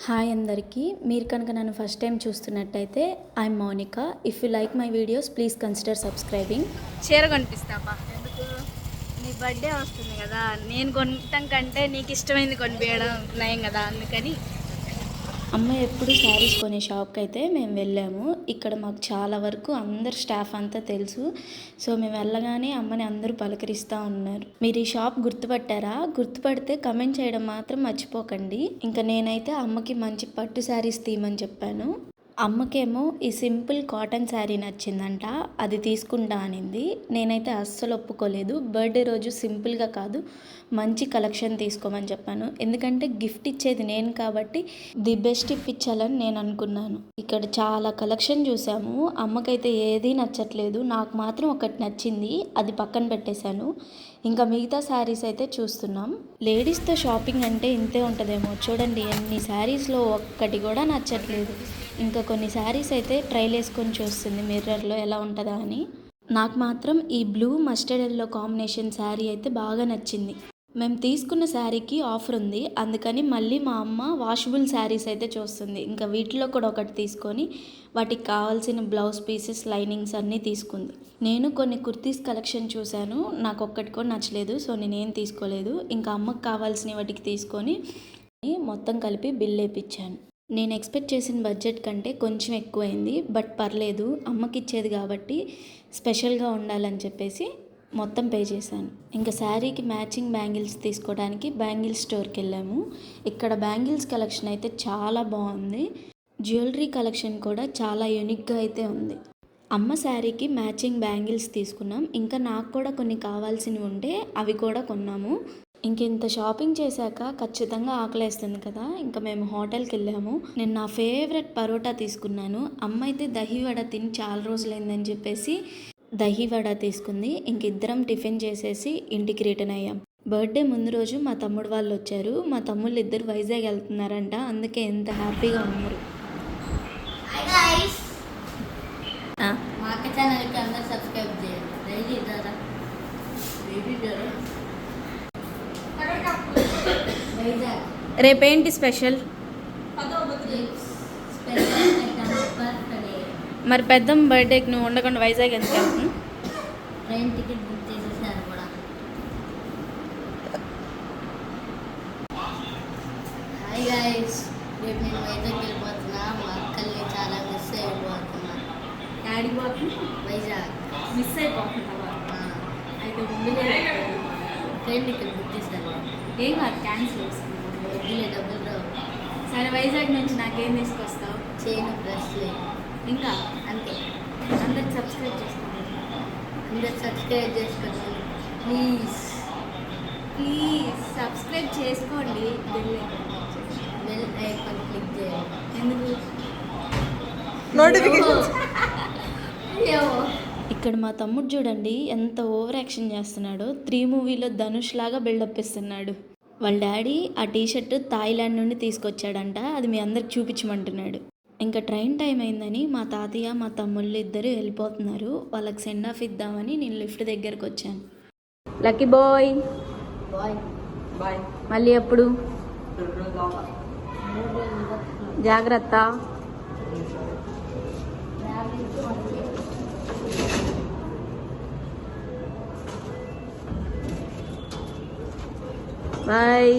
Hi అందరికీ. మీరు కనుక నన్ను ఫస్ట్ టైం చూస్తున్నట్టయితే I'm Mounika. If you like my videos please consider subscribing. చీర కొనిపిస్తాపా. ఎందుకు? నీ బర్త్డే వస్తుంది కదా, నేను కొనటం కంటే నీకు ఇష్టమైంది కొనిపించడం నయం కదా, అందుకని. అమ్మ ఎప్పుడు శారీస్ కొనే షాప్కి అయితే మేము వెళ్ళాము. ఇక్కడ మాకు చాలా వరకు అందరు స్టాఫ్ అంతా తెలుసు. సో మేము వెళ్ళగానే అమ్మని అందరూ పలకరిస్తూ ఉన్నారు. మీరు ఈ షాప్ గుర్తుపట్టారా? గుర్తుపడితే కమెంట్ చేయడం మాత్రం మర్చిపోకండి. ఇంకా నేనైతే అమ్మకి మంచి పట్టు శారీస్ తీయమని చెప్పాను. అమ్మకేమో ఈ సింపుల్ కాటన్ శారీ నచ్చిందంట, అది తీసుకుంటా అనింది. నేనైతే అస్సలు ఒప్పుకోలేదు. బర్త్డే రోజు సింపుల్గా కాదు, మంచి కలెక్షన్ తీసుకోమని చెప్పాను. ఎందుకంటే గిఫ్ట్ ఇచ్చేది నేను కాబట్టి ది బెస్ట్ ఇప్పించాలని నేను అనుకున్నాను. ఇక్కడ చాలా కలెక్షన్ చూసాము. అమ్మకైతే ఏదీ నచ్చట్లేదు, నాకు మాత్రం ఒకటి నచ్చింది, అది పక్కన పెట్టేశాను. ఇంకా మిగతా శారీస్ అయితే చూస్తున్నాం. లేడీస్తో షాపింగ్ అంటే ఇంతే ఉంటుందేమో. చూడండి, ఎన్ని శారీస్లో ఒక్కటి కూడా నచ్చట్లేదు. ఇంకా కొన్ని శారీస్ అయితే ట్రైల్ వేసుకొని చూస్తుంది మిర్రర్లో ఎలా ఉంటుందా అని. నాకు మాత్రం ఈ blue mustard yellow combination sari అయితే బాగా నచ్చింది. మేము తీసుకున్న శారీకి ఆఫర్ ఉంది, అందుకని మళ్ళీ మా అమ్మ వాషబుల్ శారీస్ అయితే చూస్తుంది. ఇంకా వీటిలో కూడా ఒకటి తీసుకొని వాటికి కావాల్సిన బ్లౌజ్ పీసెస్, లైనింగ్స్ అన్నీ తీసుకుంది. నేను కొన్ని కుర్తీస్ కలెక్షన్ చూశాను, నాకు ఒక్కటి కూడా నచ్చలేదు. సో నేనేం తీసుకోలేదు. ఇంకా అమ్మకు కావాల్సిన వాటికి తీసుకొని మొత్తం కలిపి బిల్ వేయించాను. నేను ఎక్స్పెక్ట్ చేసిన బడ్జెట్ కంటే కొంచెం ఎక్కువైంది, బట్ పర్లేదు, అమ్మకి ఇచ్చేది కాబట్టి స్పెషల్గా ఉండాలని చెప్పేసి మొత్తం పే చేశాను. ఇంకా శారీకి మ్యాచింగ్ బ్యాంగిల్స్ తీసుకోవడానికి బ్యాంగిల్స్ స్టోర్కి వెళ్ళాము. ఇక్కడ బ్యాంగిల్స్ కలెక్షన్ అయితే చాలా బాగుంది. జ్యువెలరీ కలెక్షన్ కూడా చాలా యూనిక్గా అయితే ఉంది. అమ్మ శారీకి మ్యాచింగ్ బ్యాంగిల్స్ తీసుకున్నాం. ఇంకా నాకు కూడా కొన్ని కావాల్సినవి ఉంటే అవి కూడా కొన్నాము. ఇంత షాపింగ్ చేశాక ఖచ్చితంగా ఆకలేస్తుంది కదా, ఇంకా మేము హోటల్కి వెళ్ళాము. నేను నా ఫేవరెట్ పరోటా తీసుకున్నాను. అమ్మ అయితే దహి వడ తిని చాలా రోజులైందని చెప్పేసి దహి వడ తీసుకుంది. ఇద్దరం టిఫిన్ చేసేసి ఇంటికి రిటర్న్ అయ్యాం. బర్త్డే ముందు రోజు మా తమ్ముడు వాళ్ళు వచ్చారు. మా తమ్ముళ్ళు ఇద్దరు వైజాగ్ వెళ్తున్నారంట, అందుకే ఎంత హ్యాపీగా ఉన్నారు. రేపేంటి స్పెషల్? మరి పెద్దమ్మ బర్త్డేకి నువ్వు ఉండకుండా వైజాగ్ ఎందుకు వెళ్తుంది? ట్రైన్ టికెట్ బుక్ చేసేసారు కూడా. హాయ్ గైస్, రేపు నేను వైజాగ్ వెళ్ళిపోతున్నా. మా అక్కల్ని చాలా మిస్ అయిపోతున్నా. డాడీ పోతుంది వైజాగ్ మిస్ అయిపోతున్నావా? అయితే ముందుగా ట్రైన్ టికెట్ బుక్ చేశారు. ఏం కాదు, క్యాన్సిల్ చేస్తాను. వద్దులే, డబ్బులు రావు. సరే, వైజాగ్ నుంచి నాకేం తీసుకొస్తావు? చైన్, బ్రష్లే, ఇంకా అంతే. అందరికి సబ్స్క్రైబ్ చేసుకోండి. అందరు సబ్స్క్రైబ్ చేసుకోండి ప్లీజ్. ప్లీజ్ సబ్స్క్రైబ్ చేసుకోండి. బెల్ ఐకాన్ క్లిక్ చేయండి. ఎందుకు? నోటిఫికేషన్. ఇక్కడ మా తమ్ముడు చూడండి ఎంత ఓవర్ యాక్షన్ చేస్తున్నాడో. 3 మూవీలో ధనుష్ లాగా బిల్డప్ ఇస్తున్నాడు. వాళ్ళ డాడీ ఆ టీషర్ట్ థాయిలాండ్ నుండి తీసుకొచ్చాడంట, అది మీ అందరికి చూపించమంటున్నాడు. ఇంకా ట్రైన్ టైం అయిందని మా తాతయ్య మా తమ్ముళ్ళు ఇద్దరు వెళ్ళిపోతున్నారు. వాళ్ళకి సెండ్ ఆఫ్ ఇద్దామని నేను లిఫ్ట్ దగ్గరకు వచ్చాను. Lucky bye bye bye. మళ్ళీ ఎప్పుడు? జాగ్రత్త. Bye.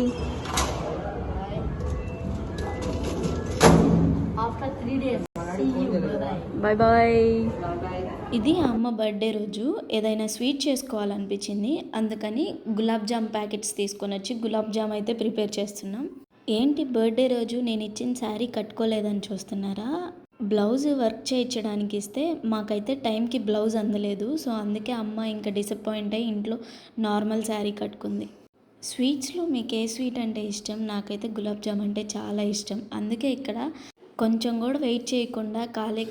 After 3 days see you. Bye bye. ఇది అమ్మ బర్త్డే రోజు ఏదైనా స్వీట్ చేసుకోవాలనిపించింది, అందుకని గులాబ్ జామ్ ప్యాకెట్స్ తీసుకొని వచ్చి గులాబ్ జామ్ అయితే ప్రిపేర్ చేస్తున్నాం. ఏంటి బర్త్డే రోజు నేను ఇచ్చిన శారీ కట్టుకోలేదని చూస్తున్నారా? బ్లౌజ్ వర్క్ చేయించడానికి ఇస్తే మాకైతే టైంకి బ్లౌజ్ అందలేదు. సో అందుకే అమ్మ ఇంకా డిసప్పాయింట్ అయ్యి ఇంట్లో నార్మల్ శారీ కట్టుకుంది. స్వీట్స్లో మీకు ఏ స్వీట్ అంటే ఇష్టం? నాకైతే గులాబ్ జామ్ అంటే చాలా ఇష్టం. అందుకే ఇక్కడ కొంచెం కూడా వెయిట్ చేయకుండా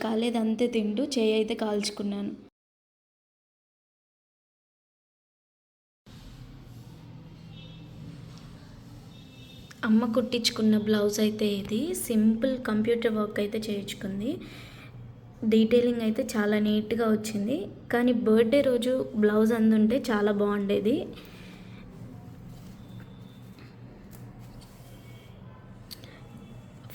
కాలేదంతే తింటూ చేయి అయితే కాల్చుకున్నాను. అమ్మ కుట్టించుకున్న బ్లౌజ్ అయితే ఇది సింపుల్ కంప్యూటర్ వర్క్ అయితే చేయించుకుంది. డీటెయిలింగ్ అయితే చాలా నీట్గా వచ్చింది. కానీ బర్త్డే రోజు బ్లౌజ్ అందుంటే చాలా బాగుండేది.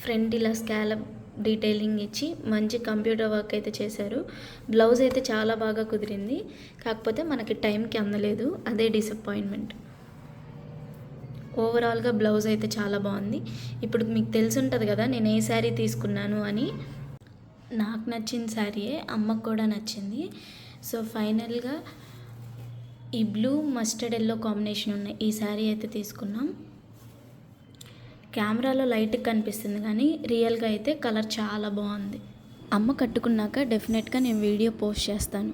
ఫ్రంట్ ఇలా స్కాలప్ డీటెయిలింగ్ ఇచ్చి మంచి కంప్యూటర్ వర్క్ అయితే చేశారు. బ్లౌజ్ అయితే చాలా బాగా కుదిరింది, కాకపోతే మనకి టైంకి అందలేదు, అదే డిసప్పాయింట్మెంట్. ఓవరాల్గా బ్లౌజ్ అయితే చాలా బాగుంది. ఇప్పుడు మీకు తెలిసి ఉంటుంది కదా నేను ఏ శారీ తీసుకున్నాను అని. నాకు నచ్చిన శారీయే అమ్మకు కూడా నచ్చింది. సో ఫైనల్గా ఈ బ్లూ మస్టర్డ్ ఎల్లో కాంబినేషన్ ఉన్న ఈ శారీ అయితే తీసుకున్నాం. కెమెరాలో లైట్గా కనిపిస్తుంది కానీ రియల్గా అయితే కలర్ చాలా బాగుంది. అమ్మ కట్టుకున్నాక డెఫినెట్గా నేను వీడియో పోస్ట్ చేస్తాను.